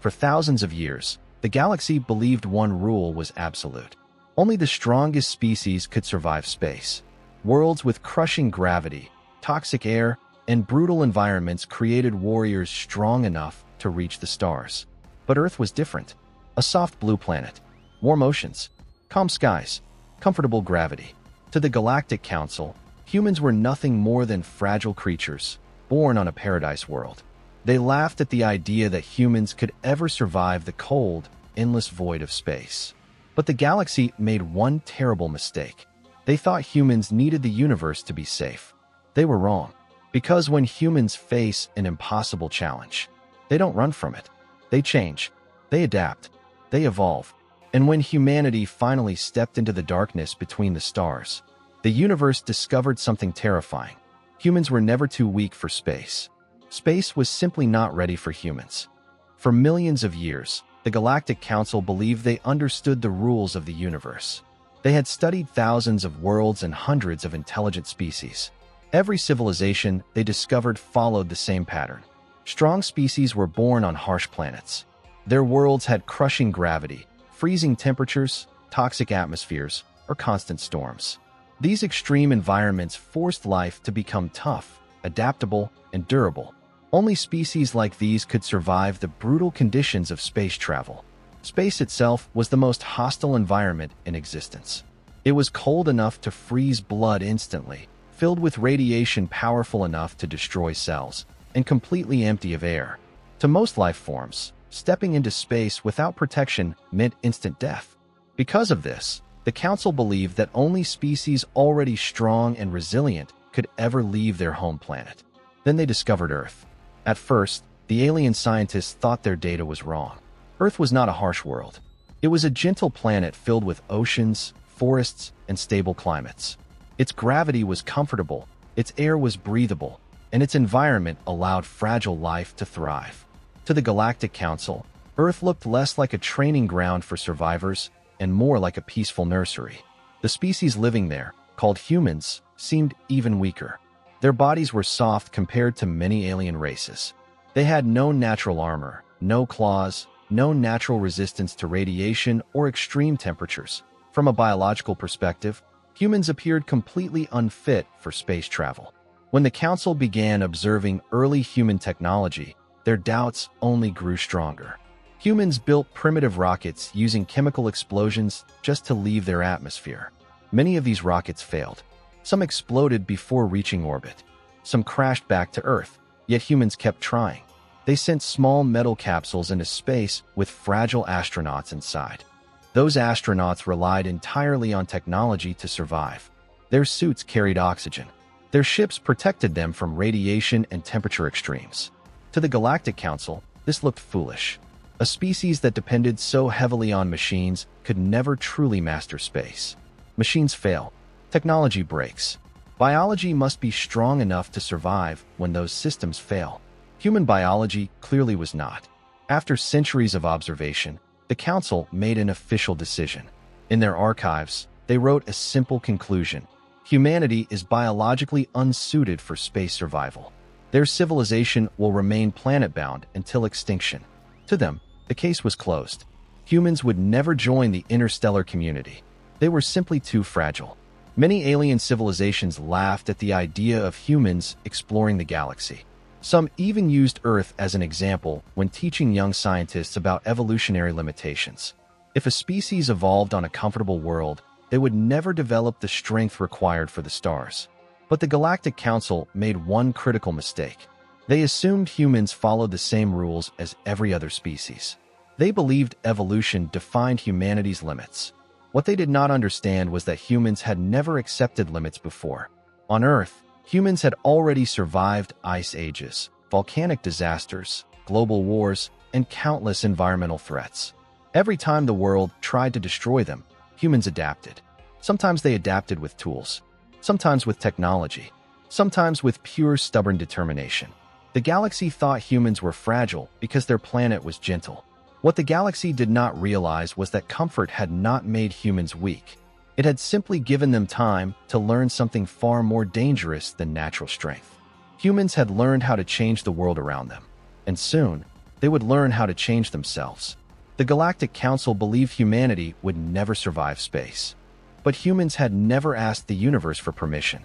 For thousands of years, the galaxy believed one rule was absolute. Only the strongest species could survive space. Worlds with crushing gravity, toxic air, and brutal environments created warriors strong enough to reach the stars. But Earth was different. A soft blue planet, warm oceans, calm skies, comfortable gravity. To the Galactic Council, humans were nothing more than fragile creatures, born on a paradise world. They laughed at the idea that humans could ever survive the cold, endless void of space. But the galaxy made one terrible mistake. They thought humans needed the universe to be safe. They were wrong. Because when humans face an impossible challenge, they don't run from it. They change. They adapt. They evolve. And when humanity finally stepped into the darkness between the stars, the universe discovered something terrifying. Humans were never too weak for space. Space was simply not ready for humans. For millions of years, the Galactic Council believed they understood the rules of the universe. They had studied thousands of worlds and hundreds of intelligent species. Every civilization they discovered followed the same pattern. Strong species were born on harsh planets. Their worlds had crushing gravity, freezing temperatures, toxic atmospheres, or constant storms. These extreme environments forced life to become tough, adaptable, and durable. Only species like these could survive the brutal conditions of space travel. Space itself was the most hostile environment in existence. It was cold enough to freeze blood instantly, filled with radiation powerful enough to destroy cells, and completely empty of air. To most life forms, stepping into space without protection meant instant death. Because of this, the Council believed that only species already strong and resilient could ever leave their home planet. Then they discovered Earth. At first, the alien scientists thought their data was wrong. Earth was not a harsh world. It was a gentle planet filled with oceans, forests, and stable climates. Its gravity was comfortable, its air was breathable, and its environment allowed fragile life to thrive. To the Galactic Council, Earth looked less like a training ground for survivors and more like a peaceful nursery. The species living there, called humans, seemed even weaker. Their bodies were soft compared to many alien races. They had no natural armor, no claws, no natural resistance to radiation or extreme temperatures. From a biological perspective, humans appeared completely unfit for space travel. When the Council began observing early human technology, their doubts only grew stronger. Humans built primitive rockets using chemical explosions just to leave their atmosphere. Many of these rockets failed. Some exploded before reaching orbit. Some crashed back to Earth, yet humans kept trying. They sent small metal capsules into space with fragile astronauts inside. Those astronauts relied entirely on technology to survive. Their suits carried oxygen. Their ships protected them from radiation and temperature extremes. To the Galactic Council, this looked foolish. A species that depended so heavily on machines could never truly master space. Machines fail. Technology breaks. Biology must be strong enough to survive when those systems fail. Human biology clearly was not. After centuries of observation, the Council made an official decision. In their archives, they wrote a simple conclusion: humanity is biologically unsuited for space survival. Their civilization will remain planet-bound until extinction. To them, the case was closed. Humans would never join the interstellar community. They were simply too fragile. Many alien civilizations laughed at the idea of humans exploring the galaxy. Some even used Earth as an example when teaching young scientists about evolutionary limitations. If a species evolved on a comfortable world, they would never develop the strength required for the stars. But the Galactic Council made one critical mistake. They assumed humans followed the same rules as every other species. They believed evolution defined humanity's limits. What they did not understand was that humans had never accepted limits before. On Earth, humans had already survived ice ages, volcanic disasters, global wars, and countless environmental threats. Every time the world tried to destroy them, humans adapted. Sometimes they adapted with tools, sometimes with technology, sometimes with pure stubborn determination. The galaxy thought humans were fragile because their planet was gentle. What the galaxy did not realize was that comfort had not made humans weak. It had simply given them time to learn something far more dangerous than natural strength. Humans had learned how to change the world around them, and soon, They would learn how to change themselves. The Galactic Council believed humanity would never survive space. But humans had never asked the universe for permission.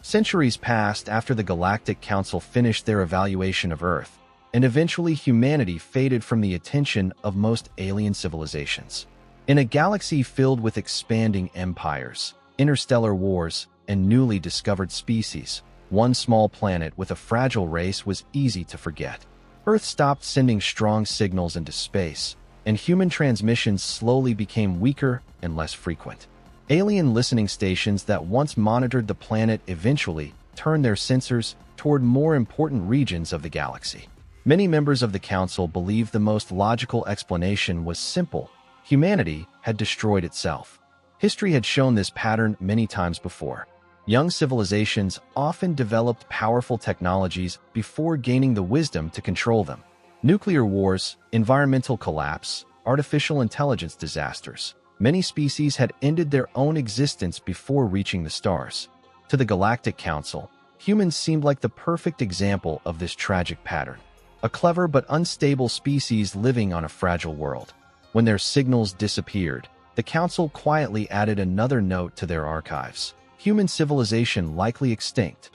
Centuries passed after the Galactic Council finished their evaluation of Earth, and eventually humanity faded from the attention of most alien civilizations. In a galaxy filled with expanding empires, interstellar wars, and newly discovered species, one small planet with a fragile race was easy to forget. Earth stopped sending strong signals into space, and human transmissions slowly became weaker and less frequent. Alien listening stations that once monitored the planet eventually turned their sensors toward more important regions of the galaxy. Many members of the Council believed the most logical explanation was simple: humanity had destroyed itself. History had shown this pattern many times before. Young civilizations often developed powerful technologies before gaining the wisdom to control them. Nuclear wars, environmental collapse, artificial intelligence disasters. Many species had ended their own existence before reaching the stars. To the Galactic Council, humans seemed like the perfect example of this tragic pattern. A clever but unstable species living on a fragile world. When their signals disappeared, the Council quietly added another note to their archives: human civilization likely extinct.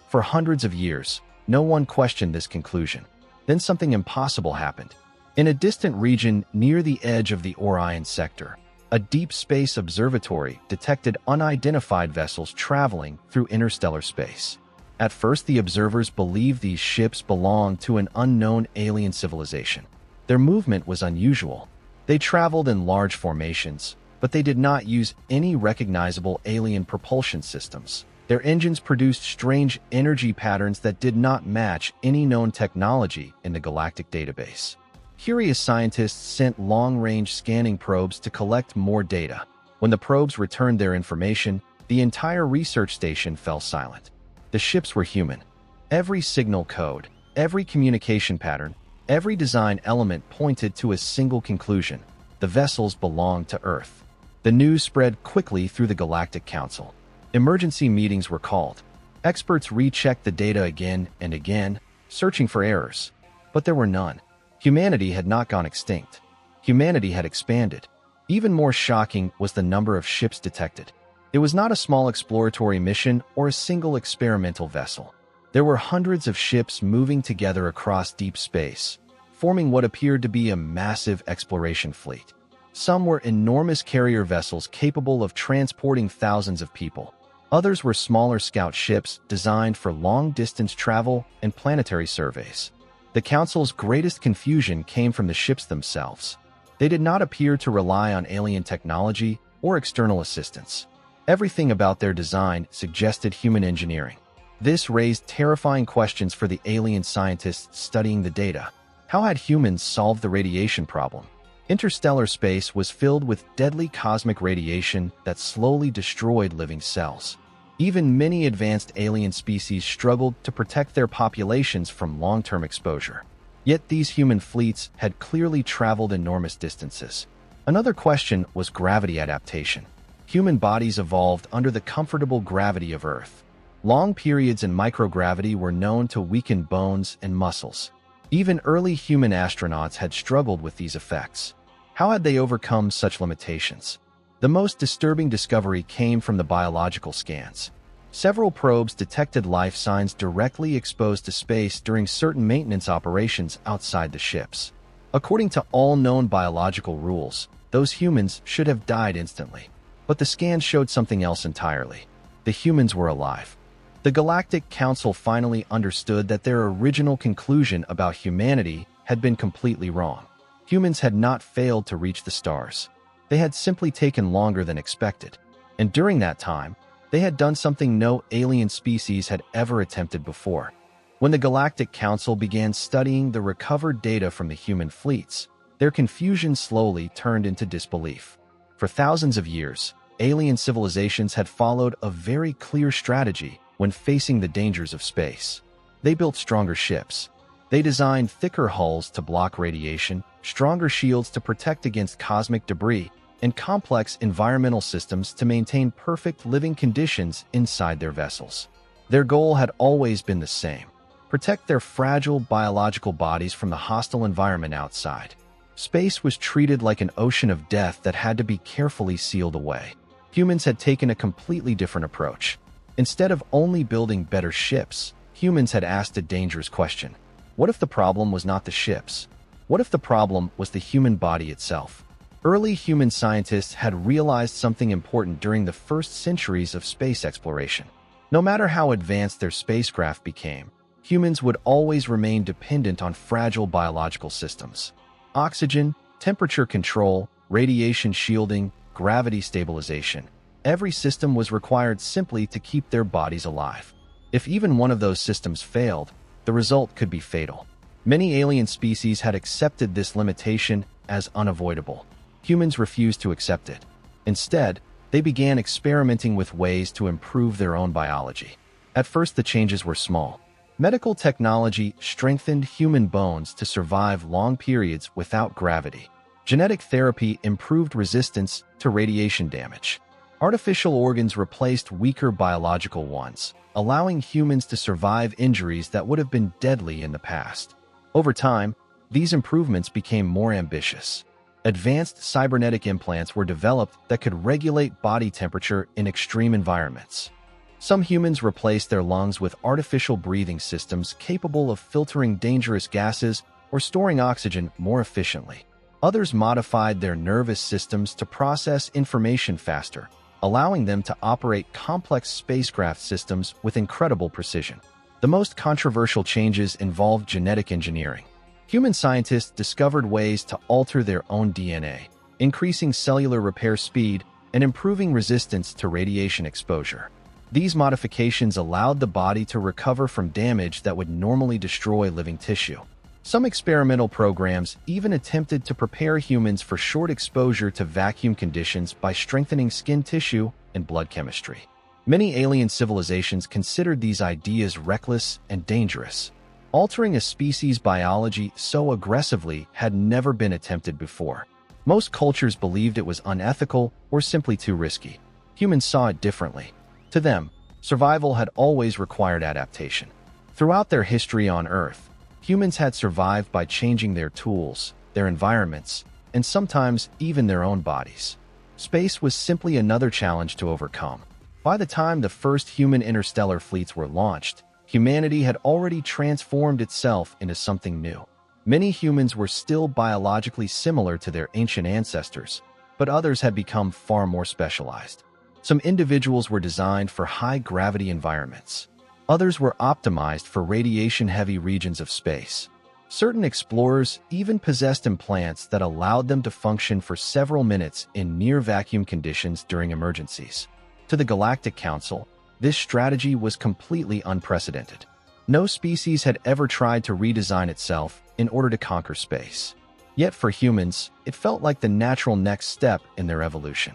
For hundreds of years, no one questioned this conclusion. Then something impossible happened. In a distant region near the edge of the Orion sector, a deep space observatory detected unidentified vessels traveling through interstellar space. At first, the observers believed these ships belonged to an unknown alien civilization. Their movement was unusual. They traveled in large formations, but they did not use any recognizable alien propulsion systems. Their engines produced strange energy patterns that did not match any known technology in the galactic database. Curious scientists sent long-range scanning probes to collect more data. When the probes returned their information, the entire research station fell silent. The ships were human. Every signal code, every communication pattern, every design element pointed to a single conclusion: the vessels belonged to Earth. The news spread quickly through the Galactic Council. Emergency meetings were called. Experts rechecked the data again and again, searching for errors. But there were none. Humanity had not gone extinct. Humanity had expanded. Even more shocking was the number of ships detected. It was not a small exploratory mission or a single experimental vessel. There were hundreds of ships moving together across deep space, forming what appeared to be a massive exploration fleet. Some were enormous carrier vessels capable of transporting thousands of people. Others were smaller scout ships designed for long-distance travel and planetary surveys. The Council's greatest confusion came from the ships themselves. They did not appear to rely on alien technology or external assistance. Everything about their design suggested human engineering. This raised terrifying questions for the alien scientists studying the data. How had humans solved the radiation problem? Interstellar space was filled with deadly cosmic radiation that slowly destroyed living cells. Even many advanced alien species struggled to protect their populations from long-term exposure. Yet these human fleets had clearly traveled enormous distances. Another question was gravity adaptation. Human bodies evolved under the comfortable gravity of Earth. Long periods in microgravity were known to weaken bones and muscles. Even early human astronauts had struggled with these effects. How had they overcome such limitations? The most disturbing discovery came from the biological scans. Several probes detected life signs directly exposed to space during certain maintenance operations outside the ships. According to all known biological rules, those humans should have died instantly. But the scans showed something else entirely. The humans were alive. The Galactic Council finally understood that their original conclusion about humanity had been completely wrong. Humans had not failed to reach the stars. They had simply taken longer than expected. And during that time, they had done something no alien species had ever attempted before. When the Galactic Council began studying the recovered data from the human fleets, their confusion slowly turned into disbelief. For thousands of years, alien civilizations had followed a very clear strategy when facing the dangers of space. They built stronger ships. They designed thicker hulls to block radiation, stronger shields to protect against cosmic debris, and complex environmental systems to maintain perfect living conditions inside their vessels. Their goal had always been the same: protect their fragile biological bodies from the hostile environment outside. Space was treated like an ocean of death that had to be carefully sealed away. Humans had taken a completely different approach. Instead of only building better ships, humans had asked a dangerous question. What if the problem was not the ships? What if the problem was the human body itself? Early human scientists had realized something important during the first centuries of space exploration. No matter how advanced their spacecraft became, humans would always remain dependent on fragile biological systems. Oxygen, temperature control, radiation shielding, gravity stabilization. Every system was required simply to keep their bodies alive. If even one of those systems failed, the result could be fatal. Many alien species had accepted this limitation as unavoidable. Humans refused to accept it. Instead, they began experimenting with ways to improve their own biology. At first, the changes were small. Medical technology strengthened human bones to survive long periods without gravity. Genetic therapy improved resistance to radiation damage. Artificial organs replaced weaker biological ones, allowing humans to survive injuries that would have been deadly in the past. Over time, these improvements became more ambitious. Advanced cybernetic implants were developed that could regulate body temperature in extreme environments. Some humans replaced their lungs with artificial breathing systems capable of filtering dangerous gases or storing oxygen more efficiently. Others modified their nervous systems to process information faster, allowing them to operate complex spacecraft systems with incredible precision. The most controversial changes involved genetic engineering. Human scientists discovered ways to alter their own DNA, increasing cellular repair speed and improving resistance to radiation exposure. These modifications allowed the body to recover from damage that would normally destroy living tissue. Some experimental programs even attempted to prepare humans for short exposure to vacuum conditions by strengthening skin tissue and blood chemistry. Many alien civilizations considered these ideas reckless and dangerous. Altering a species' biology so aggressively had never been attempted before. Most cultures believed it was unethical or simply too risky. Humans saw it differently. To them, survival had always required adaptation. Throughout their history on Earth, humans had survived by changing their tools, their environments, and sometimes even their own bodies. Space was simply another challenge to overcome. By the time the first human interstellar fleets were launched, humanity had already transformed itself into something new. Many humans were still biologically similar to their ancient ancestors, but others had become far more specialized. Some individuals were designed for high-gravity environments. Others were optimized for radiation-heavy regions of space. Certain explorers even possessed implants that allowed them to function for several minutes in near-vacuum conditions during emergencies. To the Galactic Council, this strategy was completely unprecedented. No species had ever tried to redesign itself in order to conquer space. Yet for humans, it felt like the natural next step in their evolution.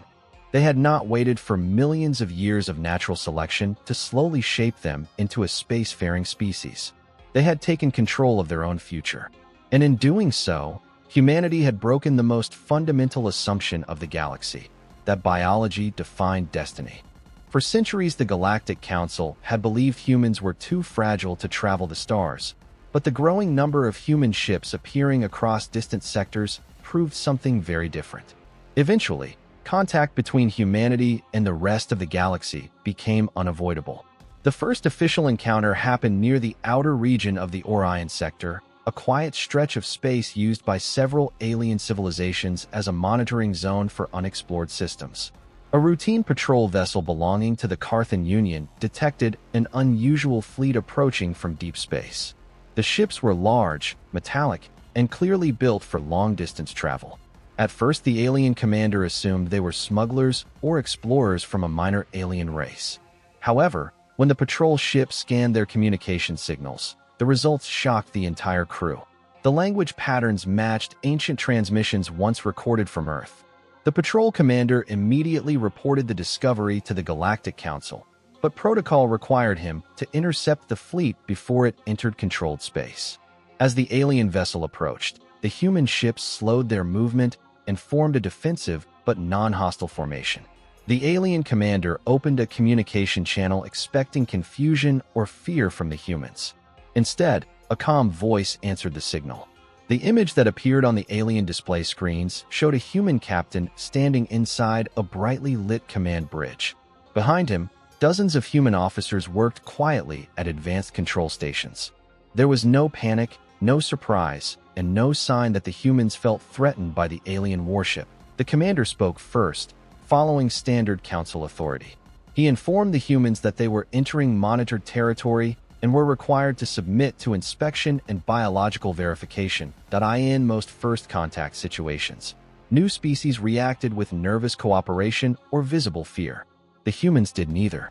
They had not waited for millions of years of natural selection to slowly shape them into a spacefaring species. They had taken control of their own future. And in doing so, humanity had broken the most fundamental assumption of the galaxy, that biology defined destiny. For centuries, the Galactic Council had believed humans were too fragile to travel the stars, but the growing number of human ships appearing across distant sectors proved something very different. Eventually, contact between humanity and the rest of the galaxy became unavoidable. The first official encounter happened near the outer region of the Orion sector, a quiet stretch of space used by several alien civilizations as a monitoring zone for unexplored systems. A routine patrol vessel belonging to the Carthan Union detected an unusual fleet approaching from deep space. The ships were large, metallic, and clearly built for long-distance travel. At first, the alien commander assumed they were smugglers or explorers from a minor alien race. However, when the patrol ship scanned their communication signals, the results shocked the entire crew. The language patterns matched ancient transmissions once recorded from Earth. The patrol commander immediately reported the discovery to the Galactic Council, but protocol required him to intercept the fleet before it entered controlled space. As the alien vessel approached, the human ships slowed their movement and formed a defensive but non-hostile formation. The alien commander opened a communication channel expecting confusion or fear from the humans. Instead, a calm voice answered the signal. The image that appeared on the alien display screens showed a human captain standing inside a brightly lit command bridge. Behind him, dozens of human officers worked quietly at advanced control stations. There was no panic, no surprise, and no sign that the humans felt threatened by the alien warship. The commander spoke first, following standard council authority. He informed the humans that they were entering monitored territory and were required to submit to inspection and biological verification in most first contact situations. New species reacted with nervous cooperation or visible fear. The humans did neither.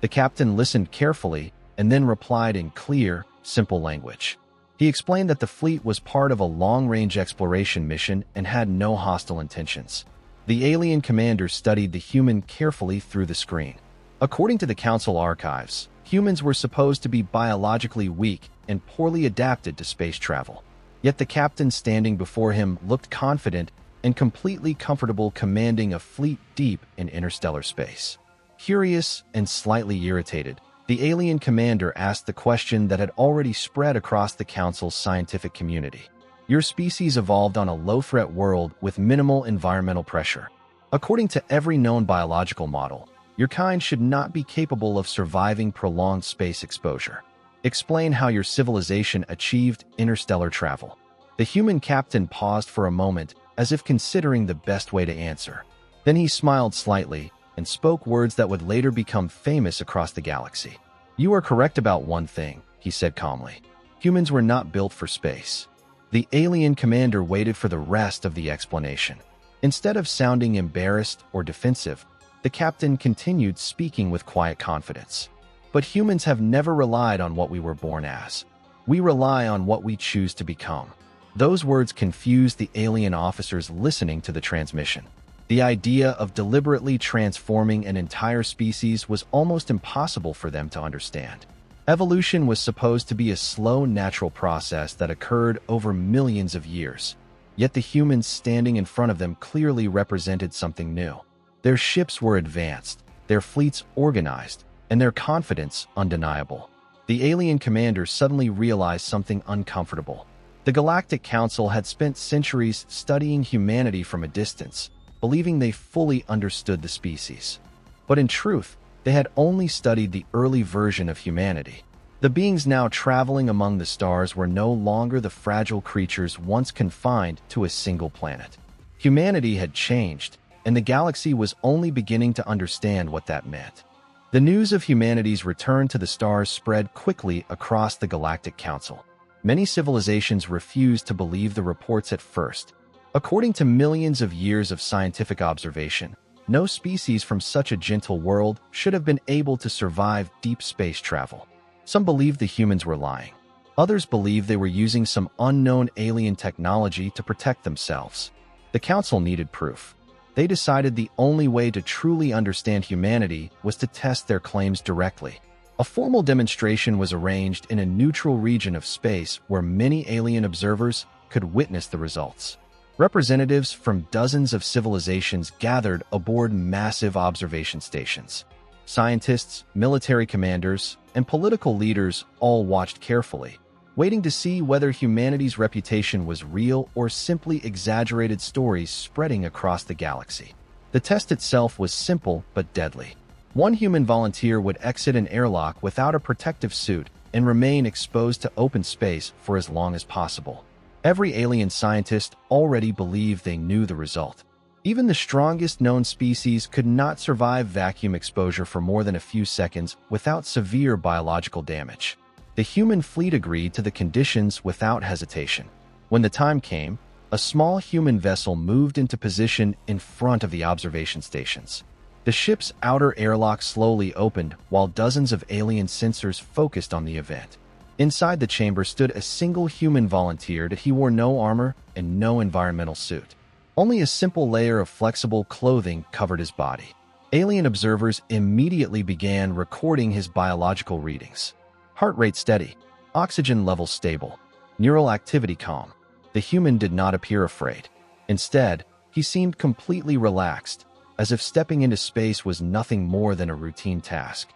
The captain listened carefully and then replied in clear, simple language. He explained that the fleet was part of a long-range exploration mission and had no hostile intentions. The alien commander studied the human carefully through the screen. According to the Council archives, humans were supposed to be biologically weak and poorly adapted to space travel. Yet the captain standing before him looked confident and completely comfortable commanding a fleet deep in interstellar space. Curious and slightly irritated, the alien commander asked the question that had already spread across the Council's scientific community. Your species evolved on a low-threat world with minimal environmental pressure. According to every known biological model, your kind should not be capable of surviving prolonged space exposure. Explain how your civilization achieved interstellar travel. The human captain paused for a moment, as if considering the best way to answer. Then he smiled slightly and spoke words that would later become famous across the galaxy. You are correct about one thing, he said calmly. Humans were not built for space. The alien commander waited for the rest of the explanation. Instead of sounding embarrassed or defensive, the captain continued speaking with quiet confidence. But humans have never relied on what we were born as. We rely on what we choose to become. Those words confused the alien officers listening to the transmission. The idea of deliberately transforming an entire species was almost impossible for them to understand. Evolution was supposed to be a slow, natural process that occurred over millions of years. Yet the humans standing in front of them clearly represented something new. Their ships were advanced, their fleets organized, and their confidence undeniable. The alien commander suddenly realized something uncomfortable. The Galactic Council had spent centuries studying humanity from a distance, believing they fully understood the species. But in truth, they had only studied the early version of humanity. The beings now traveling among the stars were no longer the fragile creatures once confined to a single planet. Humanity had changed, and the galaxy was only beginning to understand what that meant. The news of humanity's return to the stars spread quickly across the Galactic Council. Many civilizations refused to believe the reports at first. According to millions of years of scientific observation, no species from such a gentle world should have been able to survive deep space travel. Some believed the humans were lying. Others believed they were using some unknown alien technology to protect themselves. The Council needed proof. They decided the only way to truly understand humanity was to test their claims directly. A formal demonstration was arranged in a neutral region of space where many alien observers could witness the results. Representatives from dozens of civilizations gathered aboard massive observation stations. Scientists, military commanders, and political leaders all watched carefully, waiting to see whether humanity's reputation was real or simply exaggerated stories spreading across the galaxy. The test itself was simple but deadly. One human volunteer would exit an airlock without a protective suit and remain exposed to open space for as long as possible. Every alien scientist already believed they knew the result. Even the strongest known species could not survive vacuum exposure for more than a few seconds without severe biological damage. The human fleet agreed to the conditions without hesitation. When the time came, a small human vessel moved into position in front of the observation stations. The ship's outer airlock slowly opened while dozens of alien sensors focused on the event. Inside the chamber stood a single human volunteer. He wore no armor and no environmental suit. Only a simple layer of flexible clothing covered his body. Alien observers immediately began recording his biological readings. Heart rate steady, oxygen levels stable, neural activity calm. The human did not appear afraid. Instead, he seemed completely relaxed, as if stepping into space was nothing more than a routine task.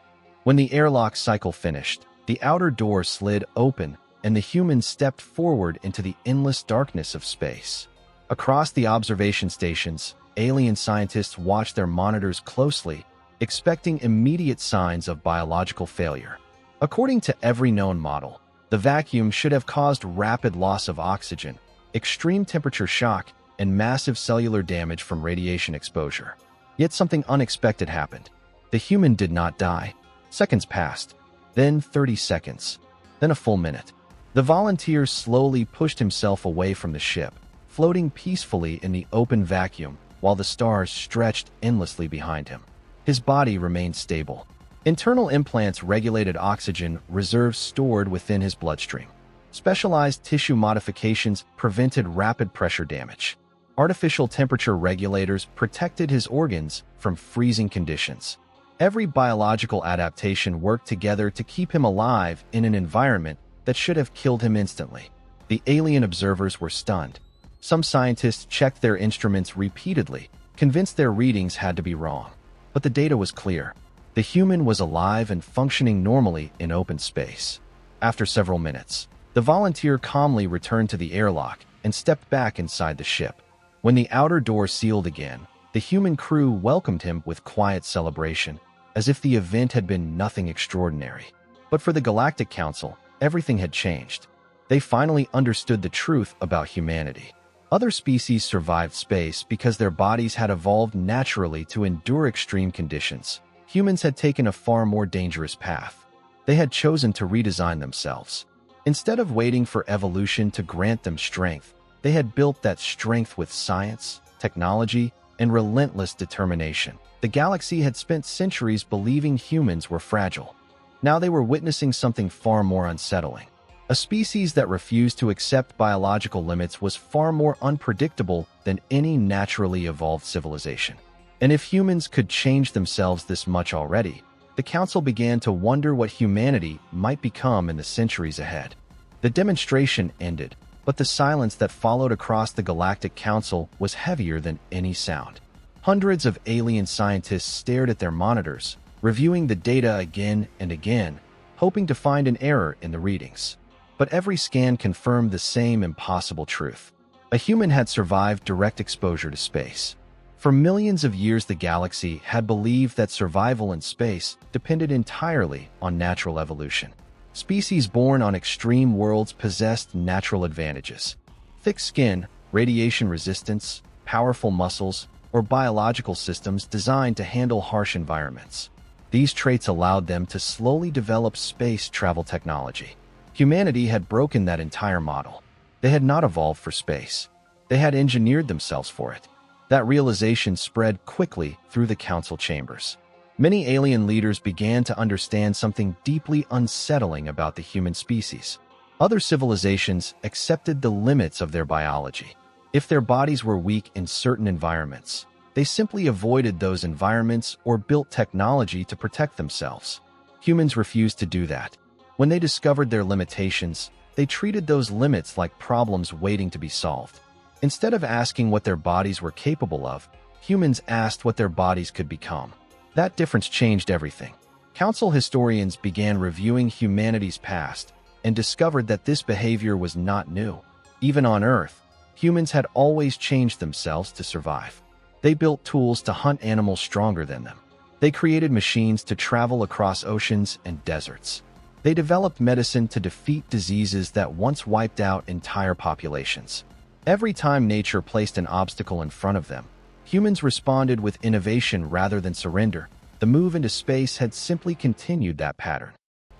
When the airlock cycle finished, The outer door slid open, and the humans stepped forward into the endless darkness of space. Across the observation stations, alien scientists watched their monitors closely, expecting immediate signs of biological failure. According to every known model, the vacuum should have caused rapid loss of oxygen, extreme temperature shock, and massive cellular damage from radiation exposure. Yet something unexpected happened. The human did not die. Seconds passed, then 30 seconds, then a full minute. The volunteer slowly pushed himself away from the ship, floating peacefully in the open vacuum while the stars stretched endlessly behind him. His body remained stable. Internal implants regulated oxygen reserves stored within his bloodstream. Specialized tissue modifications prevented rapid pressure damage. Artificial temperature regulators protected his organs from freezing conditions. Every biological adaptation worked together to keep him alive in an environment that should have killed him instantly. The alien observers were stunned. Some scientists checked their instruments repeatedly, convinced their readings had to be wrong. But the data was clear. The human was alive and functioning normally in open space. After several minutes, the volunteer calmly returned to the airlock and stepped back inside the ship. When the outer door sealed again, the human crew welcomed him with quiet celebration, as if the event had been nothing extraordinary. But for the Galactic Council, everything had changed. They finally understood the truth about humanity. Other species survived space because their bodies had evolved naturally to endure extreme conditions. Humans had taken a far more dangerous path. They had chosen to redesign themselves. Instead of waiting for evolution to grant them strength, they had built that strength with science, technology, and relentless determination. The galaxy had spent centuries believing humans were fragile. Now they were witnessing something far more unsettling. A species that refused to accept biological limits was far more unpredictable than any naturally evolved civilization. And if humans could change themselves this much already, the Council began to wonder what humanity might become in the centuries ahead. The demonstration ended, but the silence that followed across the Galactic Council was heavier than any sound. Hundreds of alien scientists stared at their monitors, reviewing the data again and again, hoping to find an error in the readings. But every scan confirmed the same impossible truth. A human had survived direct exposure to space. For millions of years, the galaxy had believed that survival in space depended entirely on natural evolution. Species born on extreme worlds possessed natural advantages. Thick skin, radiation resistance, powerful muscles, or biological systems designed to handle harsh environments. These traits allowed them to slowly develop space travel technology. Humanity had broken that entire model. They had not evolved for space. They had engineered themselves for it. That realization spread quickly through the council chambers. Many alien leaders began to understand something deeply unsettling about the human species. Other civilizations accepted the limits of their biology. If their bodies were weak in certain environments, they simply avoided those environments or built technology to protect themselves. Humans refused to do that. When they discovered their limitations, they treated those limits like problems waiting to be solved. Instead of asking what their bodies were capable of, humans asked what their bodies could become. That difference changed everything. Council historians began reviewing humanity's past and discovered that this behavior was not new. Even on Earth, humans had always changed themselves to survive. They built tools to hunt animals stronger than them. They created machines to travel across oceans and deserts. They developed medicine to defeat diseases that once wiped out entire populations. Every time nature placed an obstacle in front of them, humans responded with innovation rather than surrender. The move into space had simply continued that pattern.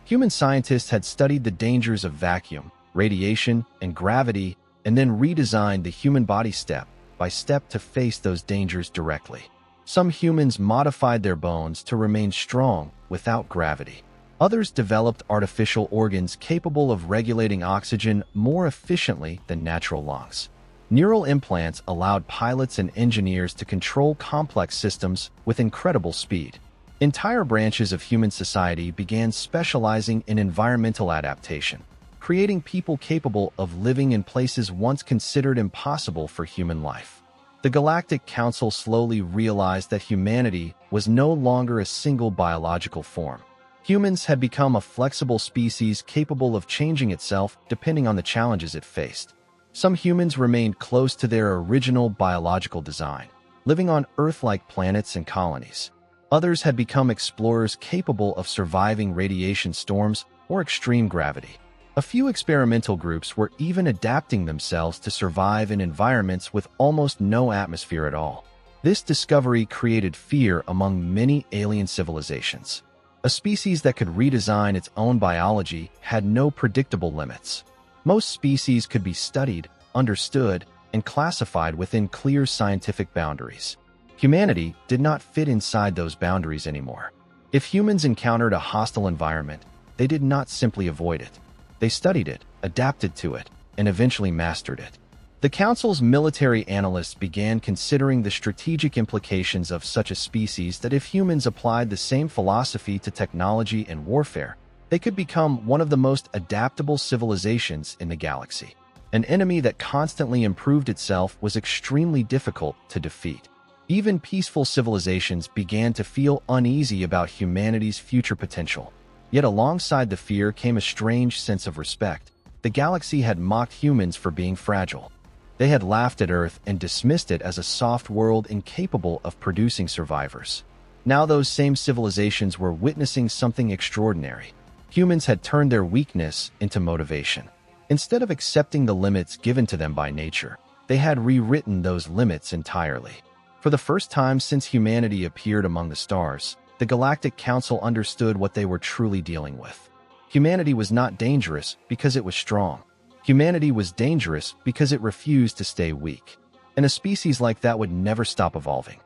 Human scientists had studied the dangers of vacuum, radiation, and gravity, and then redesigned the human body step by step to face those dangers directly. Some humans modified their bones to remain strong without gravity. Others developed artificial organs capable of regulating oxygen more efficiently than natural lungs. Neural implants allowed pilots and engineers to control complex systems with incredible speed. Entire branches of human society began specializing in environmental adaptation, creating people capable of living in places once considered impossible for human life. The Galactic Council slowly realized that humanity was no longer a single biological form. Humans had become a flexible species capable of changing itself depending on the challenges it faced. Some humans remained close to their original biological design, living on Earth-like planets and colonies. Others had become explorers capable of surviving radiation storms or extreme gravity. A few experimental groups were even adapting themselves to survive in environments with almost no atmosphere at all. This discovery created fear among many alien civilizations. A species that could redesign its own biology had no predictable limits. Most species could be studied, understood, and classified within clear scientific boundaries. Humanity did not fit inside those boundaries anymore. If humans encountered a hostile environment, they did not simply avoid it. They studied it, adapted to it, and eventually mastered it. The Council's military analysts began considering the strategic implications of such a species that if humans applied the same philosophy to technology and warfare, they could become one of the most adaptable civilizations in the galaxy. An enemy that constantly improved itself was extremely difficult to defeat. Even peaceful civilizations began to feel uneasy about humanity's future potential. Yet alongside the fear came a strange sense of respect. The galaxy had mocked humans for being fragile. They had laughed at Earth and dismissed it as a soft world incapable of producing survivors. Now those same civilizations were witnessing something extraordinary. Humans had turned their weakness into motivation. Instead of accepting the limits given to them by nature, they had rewritten those limits entirely. For the first time since humanity appeared among the stars, the Galactic Council understood what they were truly dealing with. Humanity was not dangerous because it was strong. Humanity was dangerous because it refused to stay weak. And a species like that would never stop evolving.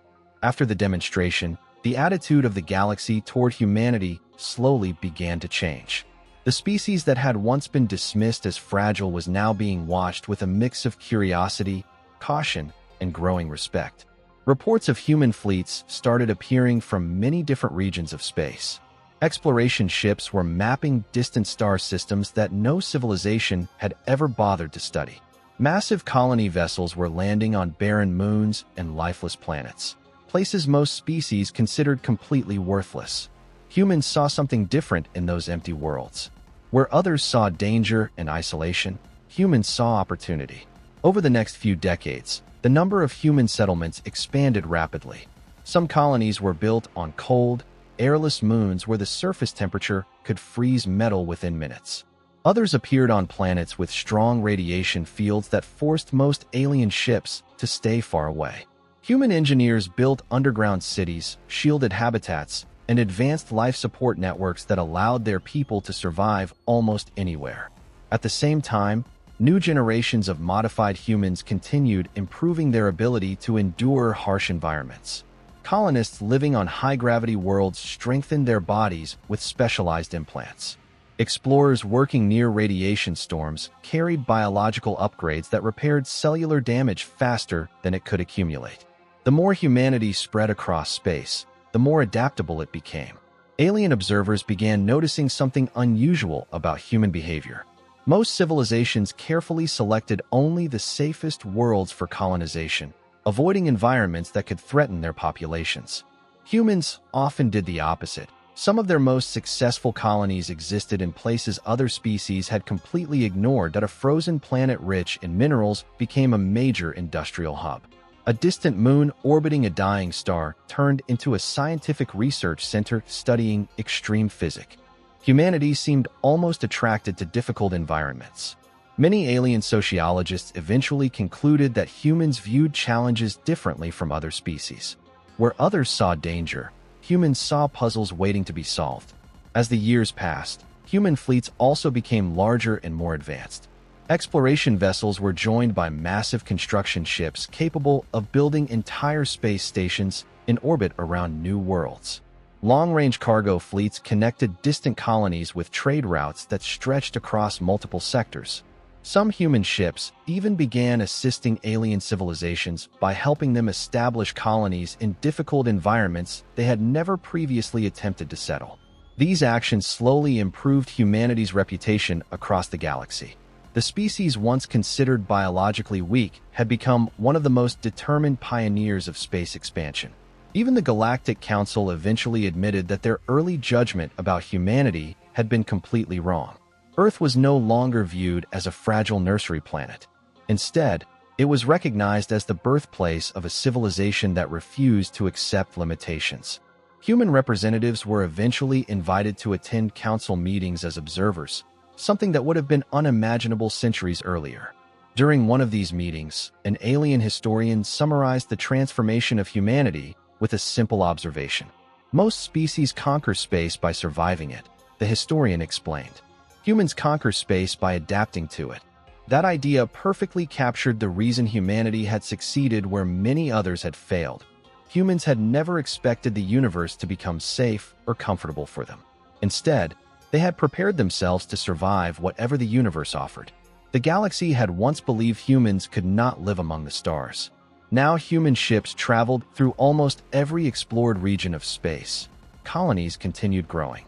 After the demonstration, the attitude of the galaxy toward humanity slowly began to change. The species that had once been dismissed as fragile was now being watched with a mix of curiosity, caution, and growing respect. Reports of human fleets started appearing from many different regions of space. Exploration ships were mapping distant star systems that no civilization had ever bothered to study. Massive colony vessels were landing on barren moons and lifeless planets, places most species considered completely worthless. Humans saw something different in those empty worlds. Where others saw danger and isolation, humans saw opportunity. Over the next few decades, the number of human settlements expanded rapidly. Some colonies were built on cold, airless moons where the surface temperature could freeze metal within minutes. Others appeared on planets with strong radiation fields that forced most alien ships to stay far away. Human engineers built underground cities, shielded habitats, and advanced life support networks that allowed their people to survive almost anywhere. At the same time, new generations of modified humans continued improving their ability to endure harsh environments. Colonists living on high-gravity worlds strengthened their bodies with specialized implants. Explorers working near radiation storms carried biological upgrades that repaired cellular damage faster than it could accumulate. The more humanity spread across space, the more adaptable it became. Alien observers began noticing something unusual about human behavior. Most civilizations carefully selected only the safest worlds for colonization, avoiding environments that could threaten their populations. Humans often did the opposite. Some of their most successful colonies existed in places other species had completely ignored. That a frozen planet rich in minerals became a major industrial hub. A distant moon orbiting a dying star turned into a scientific research center studying extreme physics. Humanity seemed almost attracted to difficult environments. Many alien sociologists eventually concluded that humans viewed challenges differently from other species. Where others saw danger, humans saw puzzles waiting to be solved. As the years passed, human fleets also became larger and more advanced. Exploration vessels were joined by massive construction ships capable of building entire space stations in orbit around new worlds. Long-range cargo fleets connected distant colonies with trade routes that stretched across multiple sectors. Some human ships even began assisting alien civilizations by helping them establish colonies in difficult environments they had never previously attempted to settle. These actions slowly improved humanity's reputation across the galaxy. The species once considered biologically weak had become one of the most determined pioneers of space expansion. Even the Galactic Council eventually admitted that their early judgment about humanity had been completely wrong. Earth was no longer viewed as a fragile nursery planet. Instead, it was recognized as the birthplace of a civilization that refused to accept limitations. Human representatives were eventually invited to attend council meetings as observers, something that would have been unimaginable centuries earlier. During one of these meetings, an alien historian summarized the transformation of humanity with a simple observation. Most species conquer space by surviving it, the historian explained. Humans conquer space by adapting to it. That idea perfectly captured the reason humanity had succeeded where many others had failed. Humans had never expected the universe to become safe or comfortable for them. Instead, they had prepared themselves to survive whatever the universe offered. The galaxy had once believed humans could not live among the stars. Now human ships traveled through almost every explored region of space. Colonies continued growing.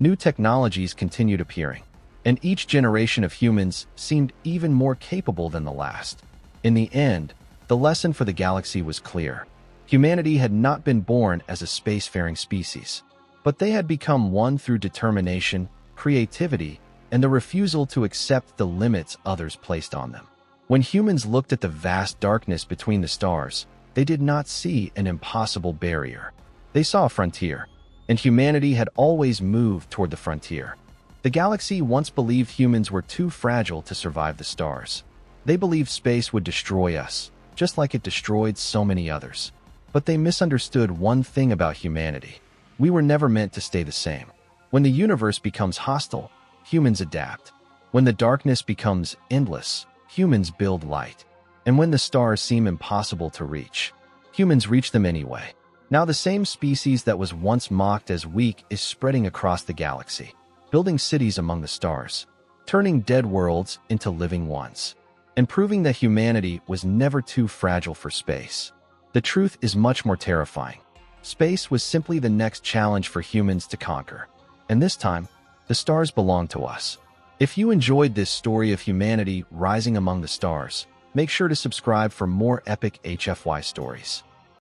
New technologies continued appearing, and each generation of humans seemed even more capable than the last. In the end, the lesson for the galaxy was clear. Humanity had not been born as a spacefaring species, but they had become one through determination, creativity, and the refusal to accept the limits others placed on them. When humans looked at the vast darkness between the stars, they did not see an impossible barrier. They saw a frontier, and humanity had always moved toward the frontier. The galaxy once believed humans were too fragile to survive the stars. They believed space would destroy us, just like it destroyed so many others. But they misunderstood one thing about humanity. We were never meant to stay the same. When the universe becomes hostile, humans adapt. When the darkness becomes endless, humans build light. And when the stars seem impossible to reach, humans reach them anyway. Now the same species that was once mocked as weak is spreading across the galaxy, building cities among the stars, turning dead worlds into living ones, and proving that humanity was never too fragile for space. The truth is much more terrifying. Space was simply the next challenge for humans to conquer. And this time, the stars belong to us. If you enjoyed this story of humanity rising among the stars, make sure to subscribe for more epic HFY stories.